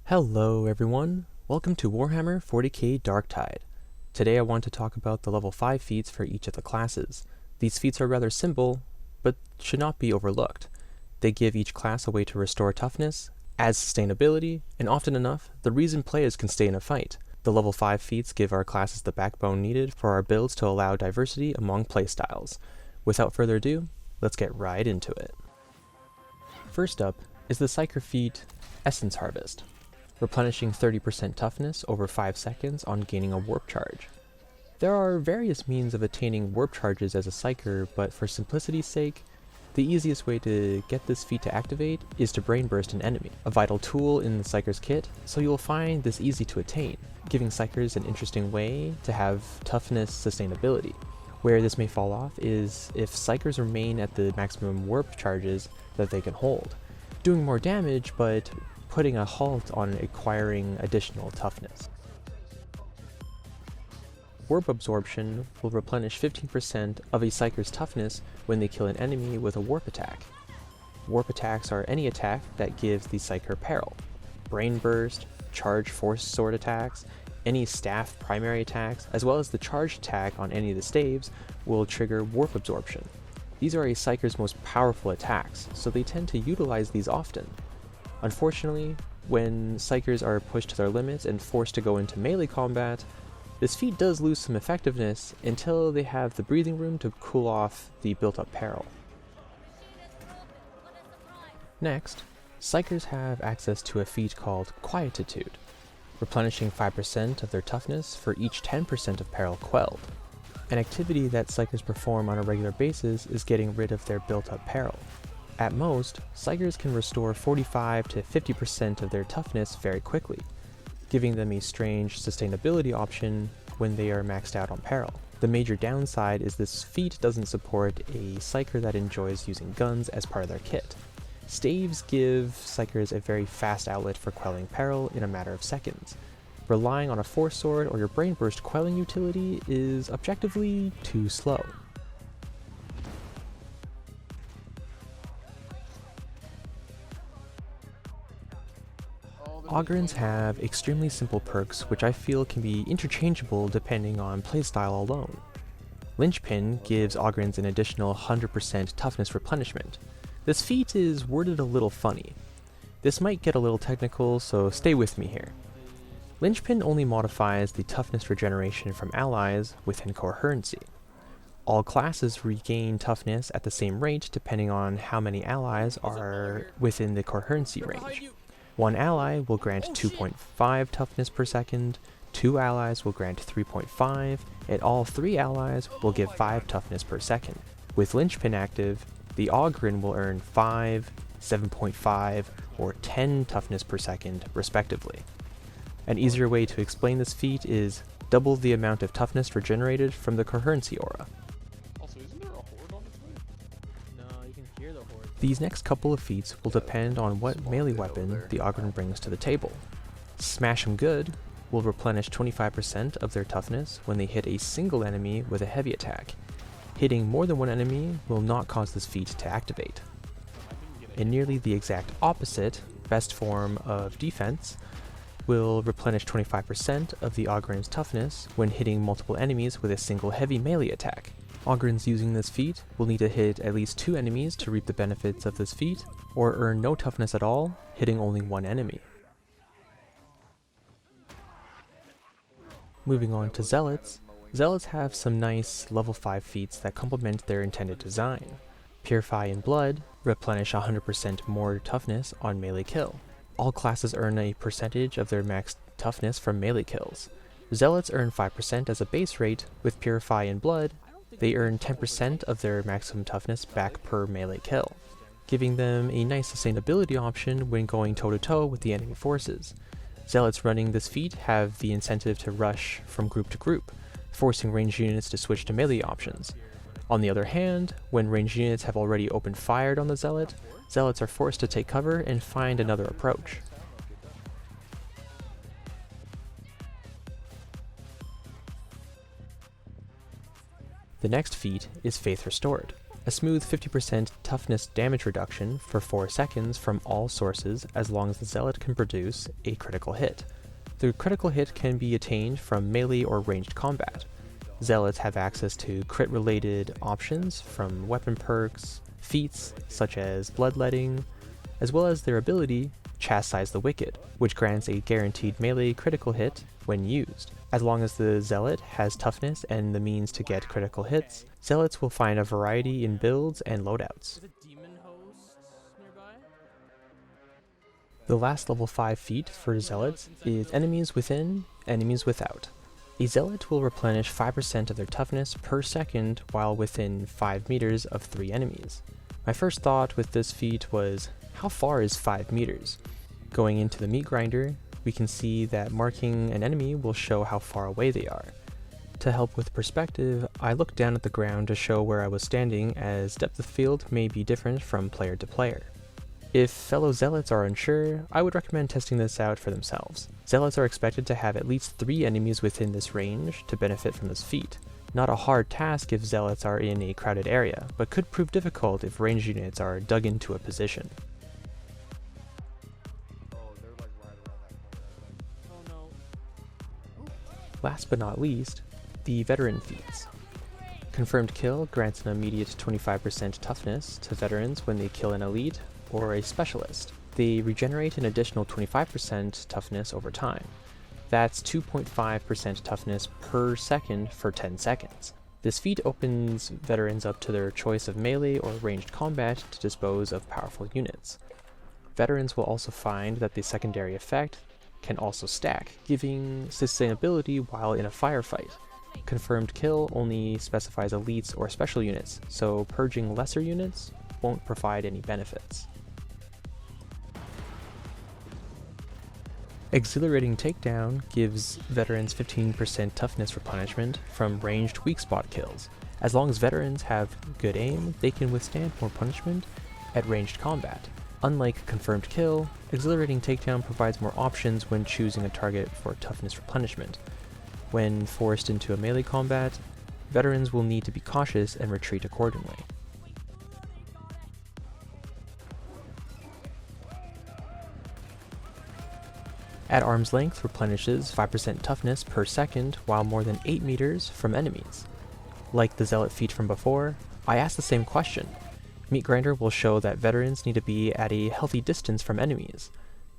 Hello everyone, welcome to Warhammer 40k Darktide. Today I want to talk about the level 5 feats for each of the classes. These feats are rather simple, but should not be overlooked. They give each class a way to restore toughness, add sustainability, and often enough, the reason players can stay in a fight. The level 5 feats give our classes the backbone needed for our builds to allow diversity among playstyles. Without further ado, let's get right into it. First up is the Psyker feat, Essence Harvest, replenishing 30% toughness over 5 seconds on gaining a warp charge. There are various means of attaining warp charges as a Psyker, but for simplicity's sake, the easiest way to get this feat to activate is to brain burst an enemy, a vital tool in the Psyker's kit, so you'll find this easy to attain, giving Psykers an interesting way to have toughness sustainability. Where this may fall off is if Psykers remain at the maximum warp charges that they can hold, doing more damage but putting a halt on acquiring additional toughness. Warp Absorption will replenish 15% of a Psyker's toughness when they kill an enemy with a warp attack. Warp attacks are any attack that gives the Psyker peril. Brain Burst, Charge Force Sword attacks, any staff primary attacks, as well as the charge attack on any of the staves will trigger Warp Absorption. These are a Psyker's most powerful attacks, so they tend to utilize these often. Unfortunately, when Psykers are pushed to their limits and forced to go into melee combat, this feat does lose some effectiveness until they have the breathing room to cool off the built-up peril. Next, Psykers have access to a feat called Quietude, replenishing 5% of their toughness for each 10% of peril quelled. An activity that Psykers perform on a regular basis is getting rid of their built-up peril. At most, Psykers can restore 45 to 50% of their toughness very quickly, giving them a strange sustainability option when they are maxed out on peril. The major downside is this feat doesn't support a Psyker that enjoys using guns as part of their kit. Staves give Psykers a very fast outlet for quelling peril in a matter of seconds. Relying on a Force Sword or your Brain Burst quelling utility is objectively too slow. Ogrins have extremely simple perks which I feel can be interchangeable depending on playstyle alone. Linchpin gives Ogrins an additional 100% toughness replenishment. This feat is worded a little funny. This might get a little technical, so stay with me here. Linchpin only modifies the toughness regeneration from allies within coherency. All classes regain toughness at the same rate depending on how many allies are within the coherency range. One ally will grant 2.5 toughness per second, 2 allies will grant 3.5, and all 3 allies will give 5 toughness per second. With Linchpin active, the Ogren will earn 5, 7.5, or 10 toughness per second, respectively. An easier way to explain this feat is double the amount of toughness regenerated from the coherency aura. These next couple of feats will depend on what melee weapon the Ogren brings to the table. Smash 'em Good will replenish 25% of their toughness when they hit a single enemy with a heavy attack. Hitting more than one enemy will not cause this feat to activate. In nearly the exact opposite, Best Form of Defense will replenish 25% of the Ogren's toughness when hitting multiple enemies with a single heavy melee attack. Ogrins using this feat will need to hit at least 2 enemies to reap the benefits of this feat, or earn no toughness at all, hitting only 1 enemy. Moving on to Zealots, Zealots have some nice level 5 feats that complement their intended design. Purify in Blood, replenish 100% more toughness on melee kill. All classes earn a percentage of their max toughness from melee kills. Zealots earn 5% as a base rate. With Purify in Blood, they earn 10% of their maximum toughness back per melee kill, giving them a nice sustainability option when going toe-to-toe with the enemy forces. Zealots running this feat have the incentive to rush from group to group, forcing ranged units to switch to melee options. On the other hand, when ranged units have already opened fire on the Zealot, Zealots are forced to take cover and find another approach. The next feat is Faith Restored, A smooth 50% toughness damage reduction for 4 seconds from all sources as long as the Zealot can produce a critical hit. The critical hit can be attained from melee or ranged combat. Zealots have access to crit-related options from weapon perks, feats such as bloodletting, as well as their ability, Chastise the Wicked, which grants a guaranteed melee critical hit when used. As long as the Zealot has toughness and the means to get critical hits, Zealots will find a variety in builds and loadouts. The last level 5 feat for Zealots is Enemies Within, Enemies Without. A Zealot will replenish 5% of their toughness per second while within 5 meters of 3 enemies. My first thought with this feat was, how far is 5 meters? Going into the meat grinder, we can see that marking an enemy will show how far away they are. To help with perspective, I looked down at the ground to show where I was standing, as depth of field may be different from player to player. If fellow Zealots are unsure, I would recommend testing this out for themselves. Zealots are expected to have at least 3 enemies within this range to benefit from this feat. Not a hard task if Zealots are in a crowded area, but could prove difficult if ranged units are dug into a position. Last but not least, the Veteran feats. Confirmed Kill grants an immediate 25% toughness to veterans when they kill an elite or a specialist. They regenerate an additional 25% toughness over time. That's 2.5% toughness per second for 10 seconds. This feat opens veterans up to their choice of melee or ranged combat to dispose of powerful units. Veterans will also find that the secondary effect can also stack, giving sustainability while in a firefight. Confirmed Kill only specifies elites or special units, so purging lesser units won't provide any benefits. Exhilarating Takedown gives veterans 15% toughness replenishment from ranged weak spot kills. As long as veterans have good aim, they can withstand more punishment at ranged combat. Unlike Confirmed Kill, Exhilarating Takedown provides more options when choosing a target for toughness replenishment. When forced into a melee combat, veterans will need to be cautious and retreat accordingly. At arm's length replenishes 5% toughness per second while more than 8 meters from enemies. Like the Zealot feat from before, I asked the same question. Meat Grinder will show that veterans need to be at a healthy distance from enemies.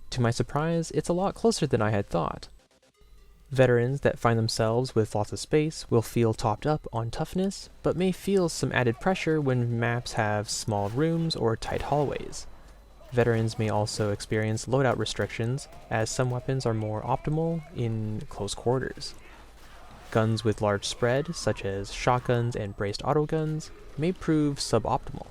To my surprise, it's a lot closer than I had thought. Veterans that find themselves with lots of space will feel topped up on toughness, but may feel some added pressure when maps have small rooms or tight hallways. Veterans may also experience loadout restrictions, as some weapons are more optimal in close quarters. Guns with large spread, such as shotguns and braced autoguns, may prove suboptimal.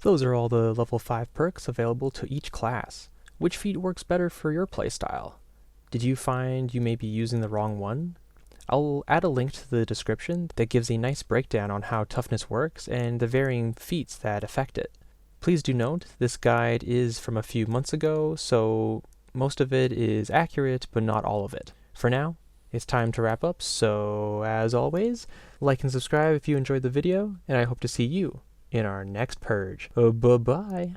Those are all the level 5 perks available to each class. Which feat works better for your playstyle? Did you find you may be using the wrong one? I'll add a link to the description that gives a nice breakdown on how toughness works and the varying feats that affect it. Please do note, this guide is from a few months ago, so most of it is accurate, but not all of it. For now, it's time to wrap up, so as always, like and subscribe if you enjoyed the video, and I hope to see you in our next purge. Bye-bye!